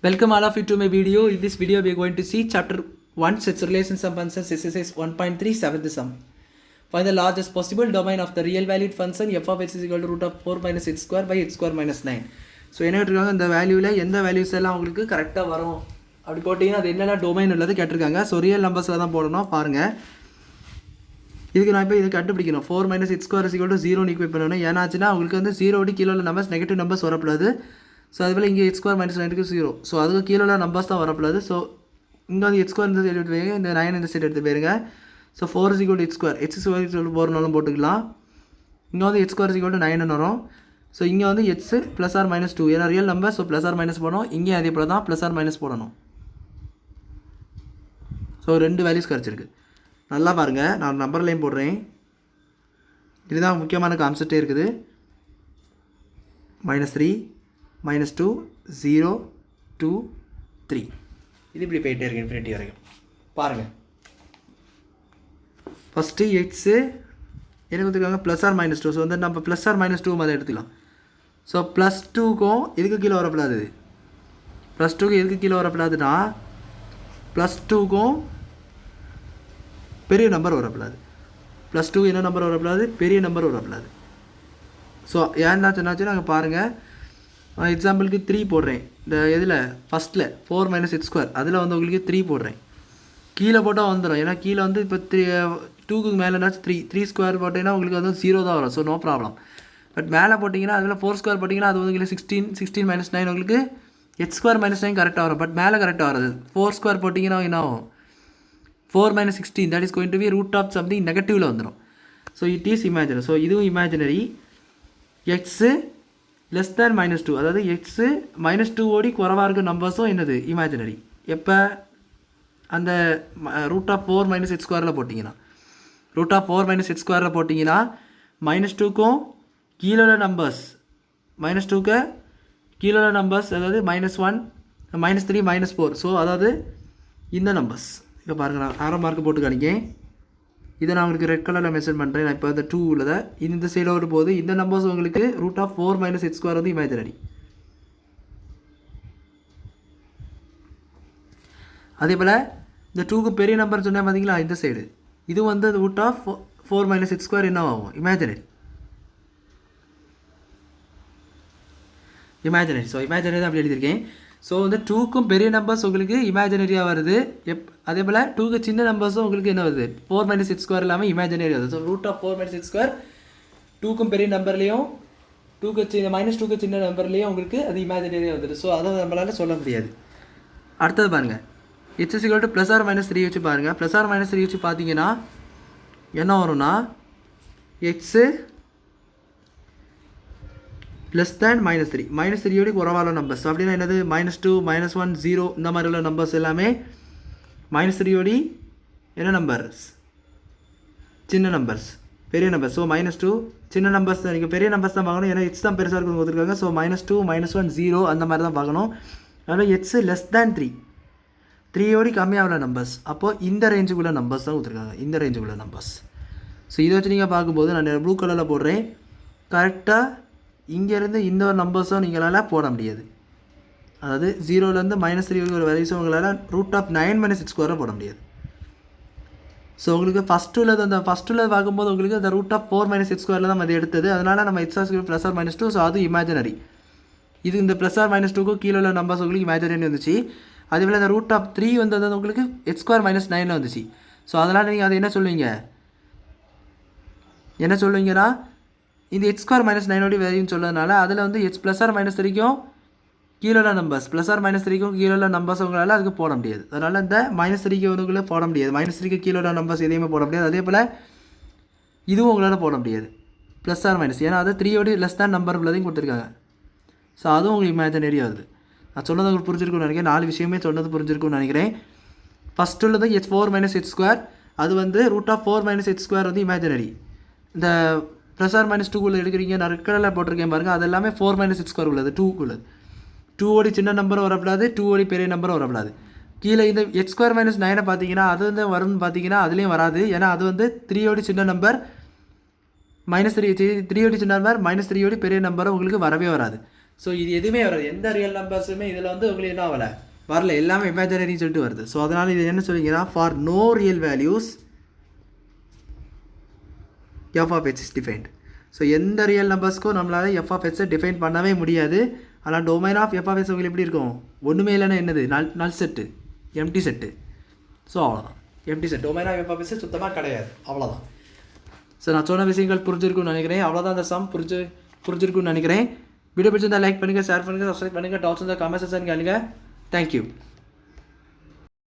Welcome all of you to my video. In this video we are going to see chapter 1 sets relations and functions exercise 1.3 seventh sum. Find the largest possible domain of the real valued function f of x is equal to root of 4 minus x square by x square minus 9. So என்ன கேட்டிருக்காங்க, இந்த வேல்யூவில் எந்த values எல்லாம் உங்களுக்கு கரெக்டாக வரும் அப்படி போட்டிங்கன்னா அது என்னென்ன டொமைன் உள்ளது கேட்டிருக்காங்க. ஸோ ரியல் நம்பர்ஸில் தான் போடணும். பாருங்கள், இதுக்கு நான் இப்போ இது கண்டுபிடிக்கணும். 4 minus x square is equal to 0 equate பண்ணணும். ஏன்னாச்சுன்னா உங்களுக்கு வந்து 0 கீழே உள்ள நம்பர்ஸ் நெகட்டிவ் நம்பர்ஸ் வரக்கூடாது. ஸோ அதுபோல் இங்கே x square minus 9 0. ஸோ அதுக்கு கீழே உள்ள நம்பர்ஸ் தான் வரக்கூடாது. ஸோ இங்கே வந்து x square இந்த சைடு எடுத்து போயிருங்க, இந்த 9 இந்த சைடு எடுத்து போயிருங்க. So 4 is equal to x square, x square is equal to 4 போட்டுக்கலாம். இங்கே வந்து x square is equal to 9 வரும். ஸோ இங்கே வந்து x ப்ளஸ் ஆர் மைனஸ் 2, ஏன்னா real number. So plus or minus போடணும். இங்கே அதே போல் தான் ப்ளஸ் ஆர் மைனஸ் போடணும். ஸோ 2 வேல்யூஸ் கிடச்சிருக்கு. நல்லா பாருங்கள், நான் நம்பர் லைன் போடுறேன். இதுதான் முக்கியமான கான்செப்டே இருக்குது. -3 -2 0 2 3 இது இப்படி போயிட்டே இருக்குது இன்ஃபினிட்டி வரைக்கும். பாருங்கள், ஃபஸ்ட்டு எக்ஸு என்ன கொடுத்துருக்காங்க, ப்ளஸ் ஆர் மைனஸ் 2. ஸோ வந்து நம்ம ப்ளஸ் ஆர் மைனஸ் 2 மாதிரி எடுத்துக்கலாம். ஸோ ப்ளஸ் 2க்கும் எதுக்கு கீழே வரப்படாது, ப்ளஸ் 2க்கு எதுக்கு கீழே வரப்படாதுன்னா ப்ளஸ் 2க்கும் பெரிய நம்பர் வரப்படாது. ப்ளஸ் 2 என்ன நம்பர் வரப்படாது, பெரிய நம்பர் வரப்படாது. ஸோ ஏன்னாச்சுன்னா நாங்கள் பாருங்கள், எக்ஸாம்பிளுக்கு 3 போடுறேன். இந்த இதில் ஃபஸ்ட்டில் 4 minus x square அதில் வந்து உங்களுக்கு 3 போடுறேன். கீழே போட்டால் வந்துடும், ஏன்னா கீழே வந்து இப்போ 2க்கு மேலேனாச்சும் 3 ஸ்கொயர் போட்டிங்கன்னா உங்களுக்கு வந்து 0 தான் வரும். So no problem. பட் மேலே போட்டிங்கன்னா அதில் 4 ஸ்கொயர் போட்டிங்கன்னா அது வந்து உங்களுக்கு 16 minus 9 உங்களுக்கு x square minus 9 கரெக்டாக வரும். பட் மேலே கரெக்டாக வராது. 4 ஸ்கொயர் போட்டிங்கன்னா என்ன ஆகும், 4 minus 16 that is going to be root of something நெகட்டிவில் வந்துடும். So it is imaginary. So இதுவும் இமேஜினரி. எக்ஸு லெஸ் தேன் -2, அதாவது எக்ஸு -2 ஓடி குறைவாக இருக்க நம்பர்ஸும் என்னது இமேஜினரி. எப்போ அந்த ரூட் ஆஃப் 4 minus x ஸ்கொயரில் போட்டிங்கன்னா, ரூட் ஆஃப் 4 minus x ஸ்கொயரில் போட்டிங்கன்னா -2க்கும் கீழே உள்ள நம்பர்ஸ், -2க்கு கீழே உள்ள நம்பர்ஸ் அதாவது -1 -3 -4. ஸோ அதாவது இந்த நம்பர்ஸ் இப்போ பாருங்கள், நான் ஆரோ மார்க்கு போட்டு காணிக்கேன். இதை நான் உங்களுக்கு ரெட் கலரில் மென்ஷன் பண்ணுறேன். நான் இப்போ இந்த 2 உள்ளதை இந்த சைடில் வரும்போது இந்த நம்பர்ஸ் உங்களுக்கு root of 4 minus x square வந்து இமேஜினரி. அதே போல் இந்த 2க்கு பெரிய நம்பர் சொன்னால் பார்த்தீங்களா, இந்த சைடு இது வந்து root of 4 minus x square என்ன ஆகும், இமேஜினரி. ஸோ இமேஜினரி தான் அப்படி எழுதியிருக்கேன். ஸோ வந்து 2க்கும் பெரிய நம்பர்ஸ் உங்களுக்கு இமேஜினரியாக வருது. அதே போல் 2க்கு சின்ன நம்பர்ஸும் உங்களுக்கு என்ன வருது, 4 minus x ஸ்கொயர் இல்லாமல் இமேஜினரி வருது. So root of 4 minus x square 2க்கும் பெரிய நம்பர்லேயும் 2க்கு சின்ன நம்பர்லேயும் உங்களுக்கு அது இமேஜினரியாக வந்துடுது. ஸோ அதை நம்மளால் சொல்ல முடியாது. அடுத்தது பாருங்கள், x is equal to +or -3 வச்சு பாருங்கள். +or -3 வச்சு பார்த்தீங்கன்னா என்ன வரும்னா எக்ஸு லெஸ் தேன் -3, -3யோட குறைவான நம்பர்ஸ். அப்படின்னா என்னது, -2 -1 0 இந்த மாதிரி உள்ள நம்பர்ஸ் எல்லாமே -3யோடி என்ன நம்பர்ஸ், சின்ன நம்பர்ஸ், பெரிய நம்பர்ஸ். ஸோ -2 சின்ன நம்பர்ஸ் தான், நீங்கள் பெரிய நம்பர்ஸ் தான் பார்க்கணும், ஏன்னா எக்ஸ் தான் பெருசாக இருக்கும் கொடுத்துருக்காங்க. ஸோ -2 -1 0 அந்த மாதிரி தான் பார்க்கணும். அதனால் எக்ஸ் லெஸ் தேன் 3யோடி கம்மியாக நம்பர்ஸ். அப்போது இந்த ரேஞ்சுக்குள்ள நம்பர்ஸ் தான் கொடுத்துருக்காங்க, இந்த ரேஞ்சுக்குள்ள நம்பர்ஸ். ஸோ இதை வச்சு நீங்கள் பார்க்கும்போது நான் ப்ளூ கலரில் போடுறேன். கரெக்டாக இங்கேருந்து இந்த ஒரு நம்பர்ஸும் நீங்களால் போட முடியாது. அதாவது 0லேருந்து -3 ஒரு வேல்யூஸும் உங்களால் ரூட் ஆஃப் 9 minus x ஸ்கொயரை போட முடியாது. ஸோ உங்களுக்கு ஃபஸ்ட்டில் பார்க்கும்போது உங்களுக்கு அந்த ரூட் ஆஃப் 4 minus x ஸ்கொயரில் தான் அது எடுத்தது. அதனால் நம்ம x ப்ளஸ் ஆர் -2. ஸோ அது இமேஜினரி. இது இந்த ப்ளஸ் ஆர் -2க்கும் கீழே உள்ள நம்பர்ஸ் உங்களுக்கு இமேஜினரி வந்துச்சு. அதேபோல் இந்த ரூட் ஆஃப் 3 வந்து உங்களுக்கு x ஸ்கொயர் -9 வந்துச்சு. ஸோ அதனால் நீங்கள் அதை என்ன சொல்லுவீங்கன்னா இந்த x ஸ்கொயர் -9 வேல்யூன்னு சொல்லதுனால அதில் வந்து x ப்ளஸ் ஆர் -3க்கும் கீழே உள்ள நம்பர்ஸ், ப்ளஸ் ஆர் -3க்கும் கீழே உள்ள நம்பர்ஸ் உங்களால் அதுக்கு போட முடியாது. அதனால் இந்த -3க்கு ஒன்றுக்குள்ளே போட முடியாது. -3க்கு கீழே உள்ள நம்பர்ஸ் எதையுமே போட முடியாது. அதே போல் இதுவும் உங்களால் போட முடியாது, ப்ளஸ் ஆர் மைனஸ், ஏன்னா அது 3யோட லெஸ் தான் நம்பர் உள்ளதையும் கொடுத்துருக்காங்க. ஸோ அதுவும் உங்களுக்கு இமேஜினரி வருது. நான் சொன்னது உங்களுக்கு புரிஞ்சிருக்குன்னு நினைக்கிறேன். 4 விஷயமே சொன்னது புரிஞ்சிருக்குன்னு நினைக்கிறேன். ஃபஸ்ட்டு உள்ளது x4 minus x ஸ்கொயர், அது வந்து root of 4 minus x square வந்து இமேஜினரி. இந்த ப்ளஸ் ஆர் -2 எடுக்கிறீங்க, நான் ரெட் கலரில் போட்டிருக்கேன் பாருங்கள், அது எல்லாமே 4 minus x ஸ்கொயர் உள்ளது, 2 உள்ளது. 2ஓடி சின்ன நம்பரும் வரப்படாது, 2ஓடி பெரிய நம்பரும் வரப்படாது. கீழே இந்த x ஸ்கொயர் -9 பார்த்தீங்கன்னா அது வந்து வரும்னு பார்த்தீங்கன்னா அதுலேயும் வராது. ஏன்னா அது வந்து 3ஓடி சின்ன நம்பர், -3 3ஓடி சின்ன நம்பர், -3ஓடி பெரிய நம்பரும் உங்களுக்கு வரவே வராது. ஸோ இது எதுவுமே வராது, எந்த ரியல் நம்பர்ஸுமே இதில் வந்து உங்களுக்கு என்ன ஆகலை, வரல, எல்லாமே இமேஜினரின்னு சொல்லிட்டு வருது. ஸோ அதனால் இது என்ன சொல்லிங்கன்னா, for no real values F of X is defined. So எந்த ரியல் நம்பர்ஸ்க்கும் நம்மளால் எஃப் ஆஃப் எக்ஸை டிஃபைன் பண்ணவே முடியாது. ஆனால் domain of F of X உங்களுக்கு எப்படி இருக்கும், ஒன்றுமே இல்லைன்னா என்னது, null set, empty set. So அவ்வளோதான், empty set. Domain of F of X சுத்தமாக கிடையாது, அவ்வளோதான். ஸோ நான் சொன்ன விஷயங்கள் புரிஞ்சிருக்குன்னு நினைக்கிறேன். அவ்வளோதான், அந்த சம் புரிஞ்சிருக்குன்னு நினைக்கிறேன். வீடியோ பிடிச்சிருந்தா லைக் பண்ணுங்கள், ஷேர் பண்ணுங்கள், சப்ஸ்கிரைப் பண்ணுங்கள். டவுட்ஸ் இருந்தால் கமெண்ட் செக்ஷன் கேளுங்க. தேங்க்யூ.